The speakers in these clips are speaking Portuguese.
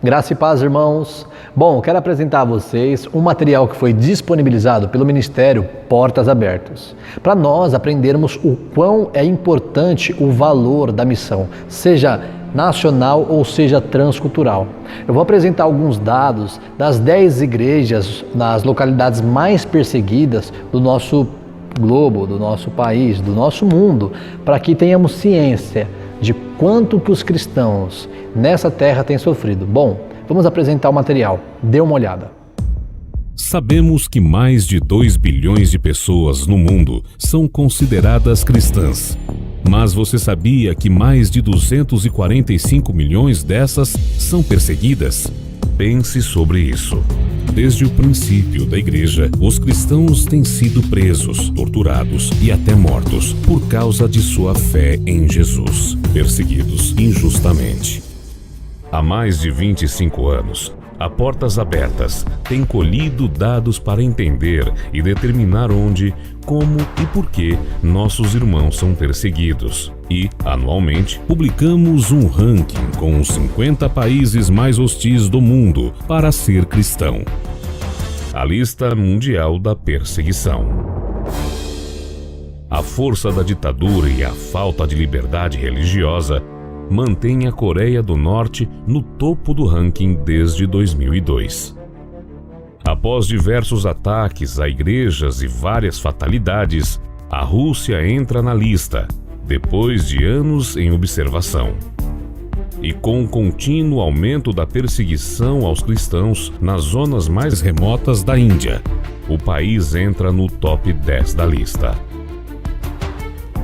Graça e paz, irmãos. Bom, quero apresentar a vocês um material que foi disponibilizado pelo Ministério Portas Abertas, para nós aprendermos o quão é importante o valor da missão, seja nacional ou seja transcultural. Eu vou apresentar alguns dados das 10 igrejas nas localidades mais perseguidas do nosso globo, do nosso país, do nosso mundo, para que tenhamos ciência de quanto que os cristãos nessa terra têm sofrido. Bom, vamos apresentar o material. Dê uma olhada. Sabemos que mais de 2 bilhões de pessoas no mundo são consideradas cristãs. Mas você sabia que mais de 245 milhões dessas são perseguidas? Pense sobre isso. Desde o princípio da igreja, os cristãos têm sido presos, torturados e até mortos por causa de sua fé em Jesus, perseguidos injustamente. Há mais de 25 anos, a Portas Abertas tem colhido dados para entender e determinar onde, como e por que nossos irmãos são perseguidos. E, anualmente, publicamos um ranking com os 50 países mais hostis do mundo para ser cristão. A lista mundial da perseguição. A força da ditadura e a falta de liberdade religiosa mantém a Coreia do Norte no topo do ranking desde 2002. Após diversos ataques a igrejas e várias fatalidades, a Rússia entra na lista, depois de anos em observação. E com o contínuo aumento da perseguição aos cristãos nas zonas mais remotas da Índia, o país entra no top 10 da lista.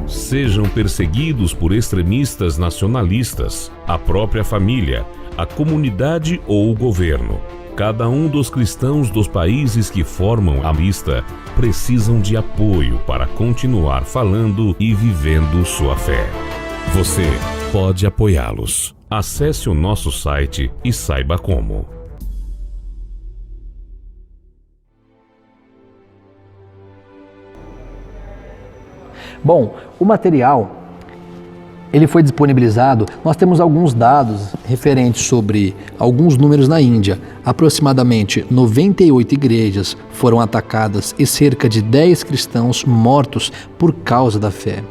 Sejam perseguidos por extremistas nacionalistas, a própria família, a comunidade ou o governo, cada um dos cristãos dos países que formam a lista precisam de apoio para continuar falando e vivendo sua fé. Você pode apoiá-los. Acesse o nosso site e saiba como. Bom, o material ele foi disponibilizado. Nós temos alguns dados referentes sobre alguns números na Índia. Aproximadamente 98 igrejas foram atacadas e cerca de 10 cristãos mortos por causa da fé.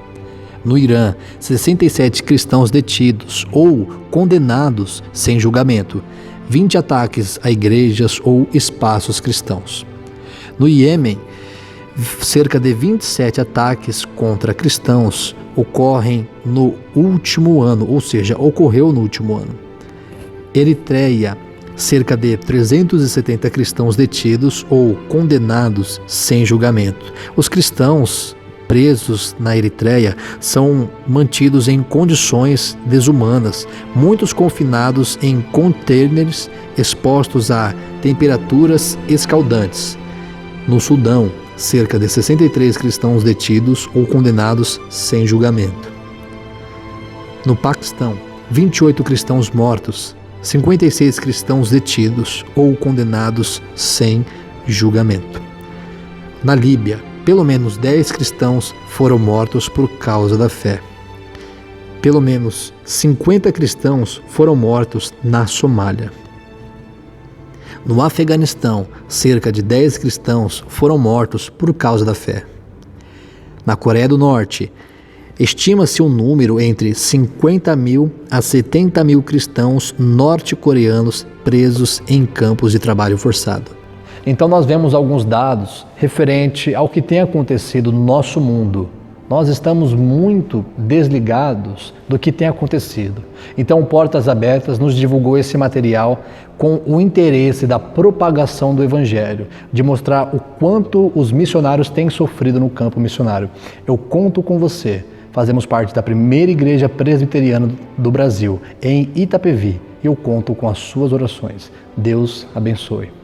No Irã, 67 cristãos detidos ou condenados sem julgamento, 20 ataques a igrejas ou espaços cristãos. No Iêmen, cerca de 27 ataques contra cristãos ocorrem no último ano, ou seja, ocorreu no último ano. Eritreia, cerca de 370 cristãos detidos ou condenados sem julgamento. Os cristãos presos na Eritreia são mantidos em condições desumanas, muitos confinados em contêineres expostos a temperaturas escaldantes. No Sudão, cerca de 63 cristãos detidos ou condenados sem julgamento. No Paquistão, 28 cristãos mortos, 56 cristãos detidos ou condenados sem julgamento. Na Líbia, pelo menos 10 cristãos foram mortos por causa da fé. Pelo menos 50 cristãos foram mortos na Somália. No Afeganistão, cerca de 10 cristãos foram mortos por causa da fé. Na Coreia do Norte, estima-se um número entre 50 mil a 70 mil cristãos norte-coreanos presos em campos de trabalho forçado. Então nós vemos alguns dados referente ao que tem acontecido no nosso mundo. Nós estamos muito desligados do que tem acontecido. Então, Portas Abertas nos divulgou esse material com o interesse da propagação do Evangelho, de mostrar o quanto os missionários têm sofrido no campo missionário. Eu conto com você. Fazemos parte da primeira igreja presbiteriana do Brasil, em Itapevi, e eu conto com as suas orações. Deus abençoe.